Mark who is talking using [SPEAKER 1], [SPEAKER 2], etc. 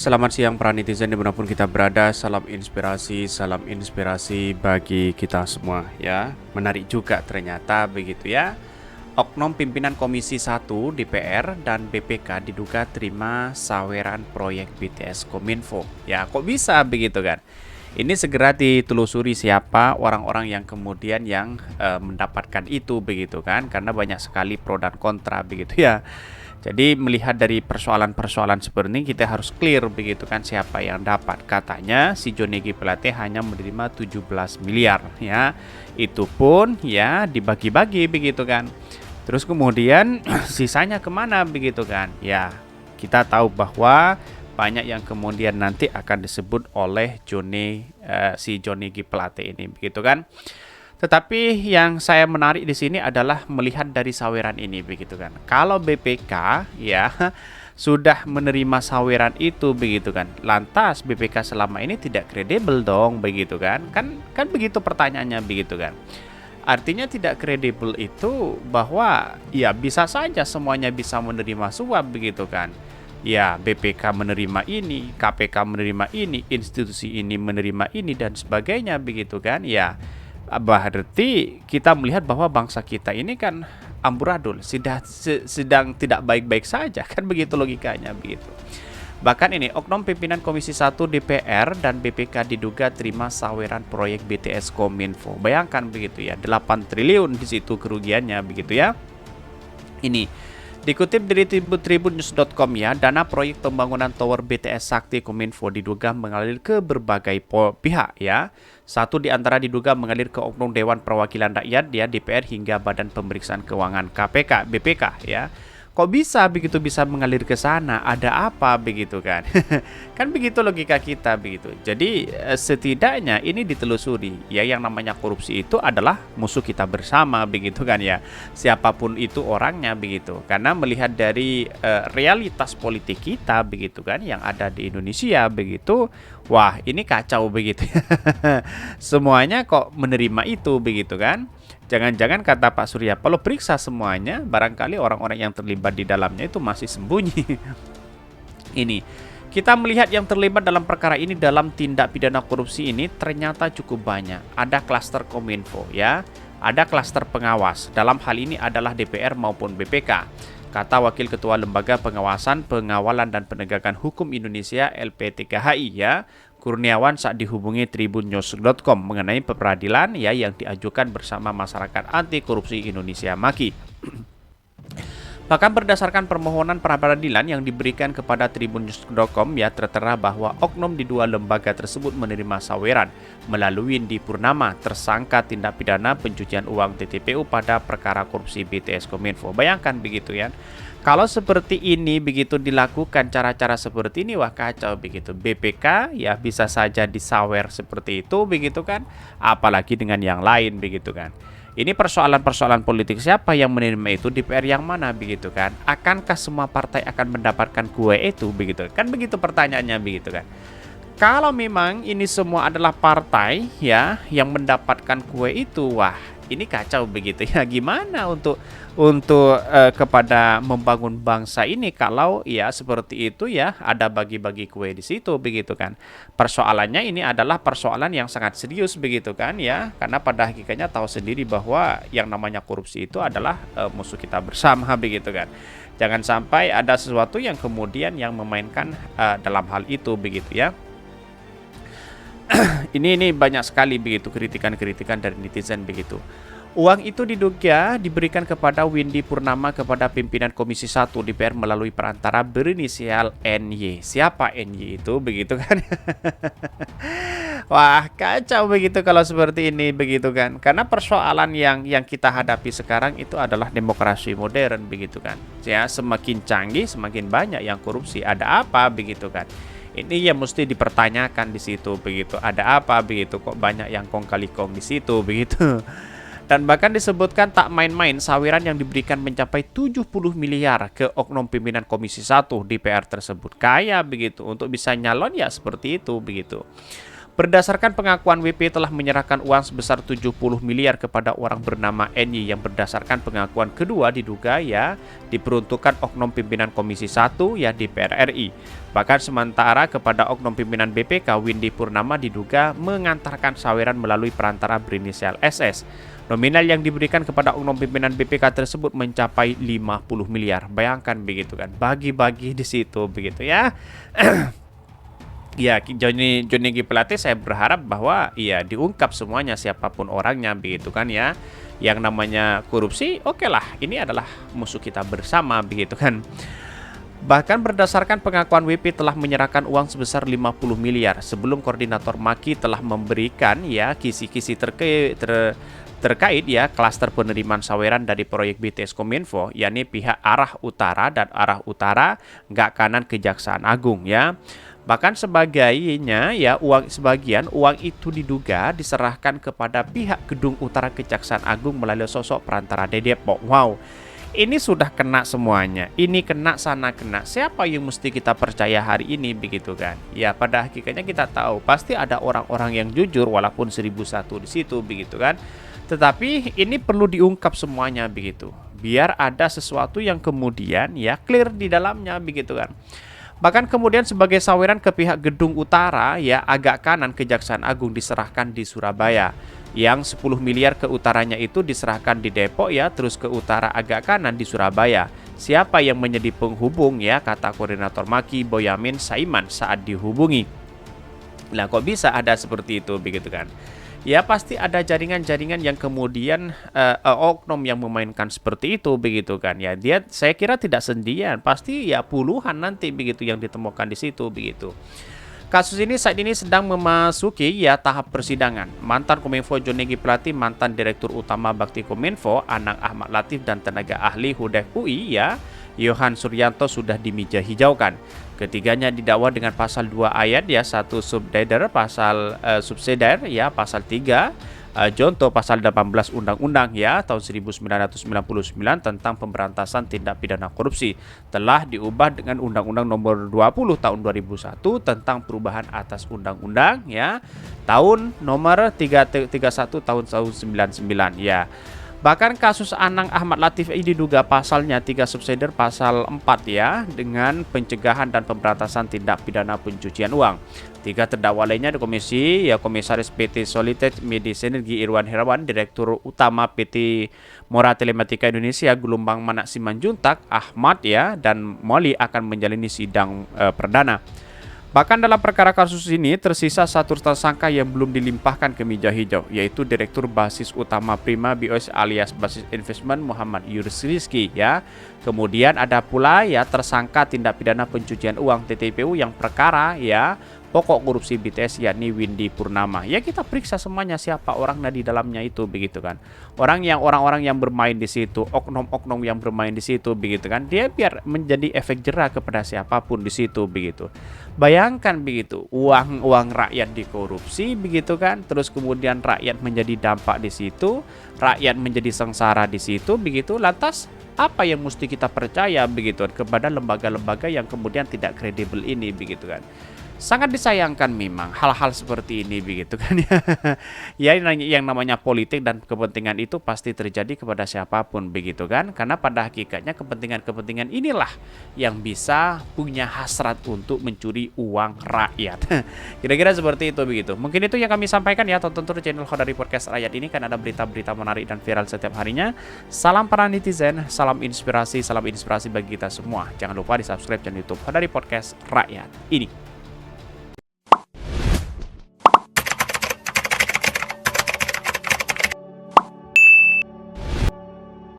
[SPEAKER 1] Selamat siang para netizen dimanapun kita berada. Salam inspirasi bagi kita semua ya. Menarik juga ternyata begitu ya. Oknum pimpinan Komisi 1 DPR dan BPK diduga terima saweran proyek BTS Kominfo. Ya kok bisa begitu kan? Ini segera ditelusuri siapa orang-orang yang kemudian mendapatkan itu begitu kan? Karena banyak sekali pro dan kontra begitu ya. Jadi melihat dari persoalan-persoalan seperti ini kita harus clear begitu kan siapa yang dapat. Katanya si Johnny G Plate hanya menerima 17 miliar ya. Itu pun ya dibagi-bagi begitu kan. Terus kemudian sisanya kemana begitu kan. Ya kita tahu bahwa banyak yang kemudian nanti akan disebut oleh si Johnny G Plate ini begitu kan. Tetapi yang saya menarik di sini adalah melihat dari saweran ini begitu kan. Kalau BPK ya sudah menerima saweran itu begitu kan. Lantas BPK selama ini tidak kredibel dong begitu kan. Kan begitu pertanyaannya begitu kan. Artinya tidak kredibel itu bahwa ya bisa saja semuanya bisa menerima suap begitu kan. Ya BPK menerima ini, KPK menerima ini, institusi ini menerima ini dan sebagainya begitu kan. Ya berarti kita melihat bahwa bangsa kita ini kan amburadul, sedang tidak baik-baik saja kan begitu logikanya begitu. Bahkan ini oknum pimpinan Komisi 1 DPR dan BPK diduga terima saweran proyek BTS Kominfo. Bayangkan begitu ya, 8 triliun di situ kerugiannya begitu ya. Ini dikutip dari tribunnews.com ya, dana proyek pembangunan tower BTS Sakti Kominfo diduga mengalir ke berbagai pihak ya. Satu di antara diduga mengalir ke oknum Dewan Perwakilan Rakyat ya, DPR hingga Badan Pemeriksaan Keuangan KPK, BPK ya. Kok bisa begitu bisa mengalir ke sana? Ada apa begitu kan? Kan begitu logika kita begitu. Jadi setidaknya ini ditelusuri ya, yang namanya korupsi itu adalah musuh kita bersama begitu kan ya. Siapapun itu orangnya begitu. Karena melihat dari realitas politik kita begitu kan yang ada di Indonesia begitu. Wah, ini kacau begitu. Semuanya kok menerima itu begitu kan? Jangan-jangan kata Pak Surya Paloh periksa semuanya, barangkali orang-orang yang terlibat di dalamnya itu masih sembunyi. Ini kita melihat yang terlibat dalam perkara ini dalam tindak pidana korupsi ini ternyata cukup banyak. Ada klaster Kominfo ya, ada klaster pengawas. Dalam hal ini adalah DPR maupun BPK. Kata Wakil Ketua Lembaga Pengawasan, Pengawalan dan Penegakan Hukum Indonesia LPTKHI ya, Kurniawan saat dihubungi tribunnews.com mengenai peradilan ya yang diajukan bersama Masyarakat Anti Korupsi Indonesia MAKI. Bahkan berdasarkan permohonan pra-peradilan yang diberikan kepada tribunnews.com ya, tertera bahwa oknum di dua lembaga tersebut menerima saweran melalui Indi Purnama, tersangka tindak pidana pencucian uang TPPU pada perkara korupsi BTS Kominfo. Bayangkan begitu ya. Kalau seperti ini begitu dilakukan cara-cara seperti ini, wah kacau begitu. BPK ya bisa saja disawer seperti itu begitu kan, apalagi dengan yang lain begitu kan. Ini persoalan-persoalan politik, siapa yang menerima itu, DPR yang mana begitu kan. Akankah semua partai akan mendapatkan kue itu begitu kan, begitu pertanyaannya begitu kan. Kalau memang ini semua adalah partai ya yang mendapatkan kue itu, wah ini kacau begitu ya. Gimana untuk kepada membangun bangsa ini kalau ya seperti itu ya, ada bagi-bagi kue di situ begitu kan. Persoalannya ini adalah persoalan yang sangat serius begitu kan ya, karena pada hakikatnya tahu sendiri bahwa yang namanya korupsi itu adalah musuh kita bersama begitu kan. Jangan sampai ada sesuatu yang kemudian yang memainkan dalam hal itu begitu ya. Ini banyak sekali begitu kritikan-kritikan dari netizen begitu. Uang itu diduga diberikan kepada Windy Purnama kepada pimpinan Komisi 1 DPR melalui perantara berinisial NY. Siapa NY itu begitu kan? Wah, kacau begitu kalau seperti ini begitu kan. Karena persoalan yang kita hadapi sekarang itu adalah demokrasi modern begitu kan. Ya, semakin canggih semakin banyak yang korupsi. Ada apa begitu kan? Ini ya mesti dipertanyakan di situ begitu. Ada apa begitu kok banyak yang kong kali kong di situ begitu. Dan bahkan disebutkan tak main-main saweran yang diberikan mencapai 70 miliar ke oknum pimpinan Komisi 1 DPR tersebut. Kaya begitu, untuk bisa nyalon ya seperti itu begitu. Berdasarkan pengakuan WP telah menyerahkan uang sebesar 70 miliar kepada orang bernama NY yang berdasarkan pengakuan kedua diduga ya diperuntukkan oknum pimpinan Komisi 1 ya DPR RI. Bahkan sementara kepada oknum pimpinan BPK Windy Purnama diduga mengantarkan saweran melalui perantara berinisial SS. Nominal yang diberikan kepada oknum pimpinan BPK tersebut mencapai 50 miliar. Bayangkan begitu kan, bagi-bagi di situ begitu ya. Ya, Johnny G. Plate saya berharap bahwa ya diungkap semuanya siapapun orangnya begitu kan ya. Yang namanya korupsi, oke lah, ini adalah musuh kita bersama begitu kan. Bahkan berdasarkan pengakuan WP telah menyerahkan uang sebesar 50 miliar sebelum koordinator Maki telah memberikan ya kisi-kisi terkait ya klaster penerimaan saweran dari proyek BTS Kominfo, yakni pihak arah utara dan arah utara nggak kanan Kejaksaan Agung ya. Bahkan sebagian uang itu diduga diserahkan kepada pihak Gedung Utara Kejaksaan Agung melalui sosok perantara Depok. Wow, ini sudah kena semuanya. Ini kena, sana kena. Siapa yang mesti kita percaya hari ini begitu kan? Ya pada hakikatnya kita tahu pasti ada orang-orang yang jujur walaupun 1001 di situ begitu kan. Tetapi ini perlu diungkap semuanya begitu. Biar ada sesuatu yang kemudian ya clear di dalamnya begitu kan. Bahkan kemudian sebagai saweran ke pihak Gedung Utara ya agak kanan Kejaksaan Agung diserahkan di Surabaya. Yang 10 miliar ke utaranya itu diserahkan di Depok ya, terus ke utara agak kanan di Surabaya. Siapa yang menjadi penghubung ya, kata koordinator Maki Boyamin Saiman saat dihubungi. Nah kok bisa ada seperti itu begitu kan? Ya pasti ada jaringan-jaringan yang kemudian oknum yang memainkan seperti itu begitu kan ya. Dia saya kira tidak sendirian, pasti ya puluhan nanti begitu yang ditemukan di situ begitu. Kasus ini saat ini sedang memasuki ya tahap persidangan. Mantan Kominfo Johnny G. Plate, mantan Direktur Utama Bakti Kominfo Anang Ahmad Latif dan tenaga ahli Hudef UI ya Yohan Suryanto sudah dimija hijaukan. Ketiganya didakwa dengan pasal 2 ayat ya 1 subsidiar pasal subsidiar ya pasal 3 contoh pasal 18 Undang-Undang ya tahun 1999 tentang pemberantasan tindak pidana korupsi telah diubah dengan Undang-Undang Nomor 20 tahun 2001 tentang perubahan atas Undang-Undang ya tahun Nomor 331 tahun 1999 ya. Bahkan kasus Anang Ahmad Latif ini diduga pasalnya 3 subsidiar pasal 4 ya dengan pencegahan dan pemberantasan tindak pidana pencucian uang. 3 terdakwa lainnya di komisi ya Komisaris PT Solitet Medisinergi Irwan Herawan, Direktur Utama PT Mora Telematika Indonesia Gelombang Manak Simanjuntak Ahmad ya dan Moli akan menjalani sidang perdana. Bahkan dalam perkara kasus ini tersisa 1 tersangka yang belum dilimpahkan ke meja hijau, yaitu Direktur Basis Utama Prima BOS alias Basis Investment Muhammad Yunus Rizki ya. Kemudian ada pula ya tersangka tindak pidana pencucian uang TTPU yang perkara ya pokok korupsi BTS yakni Windy Purnama. Ya kita periksa semuanya siapa orangnya di dalamnya itu begitu kan. Orang-orang yang bermain di situ, oknum-oknum yang bermain di situ begitu kan. Dia biar menjadi efek jerah kepada siapapun di situ begitu. Bayangkan begitu, uang rakyat dikorupsi begitu kan. Terus kemudian rakyat menjadi dampak di situ, rakyat menjadi sengsara di situ begitu. Lantas apa yang mesti kita percaya begitu kepada lembaga-lembaga yang kemudian tidak kredibel ini begitu kan. Sangat disayangkan memang hal-hal seperti ini begitu kan ya. Ya yang namanya politik dan kepentingan itu pasti terjadi kepada siapapun begitu kan. Karena pada hakikatnya kepentingan-kepentingan inilah yang bisa punya hasrat untuk mencuri uang rakyat. Kira-kira seperti itu begitu. Mungkin itu yang kami sampaikan ya. Tonton terus channel Khodari Podcast Rakyat ini kan ada berita-berita menarik dan viral setiap harinya. Salam para netizen, salam inspirasi bagi kita semua. Jangan lupa di subscribe channel YouTube Khodari Podcast Rakyat ini.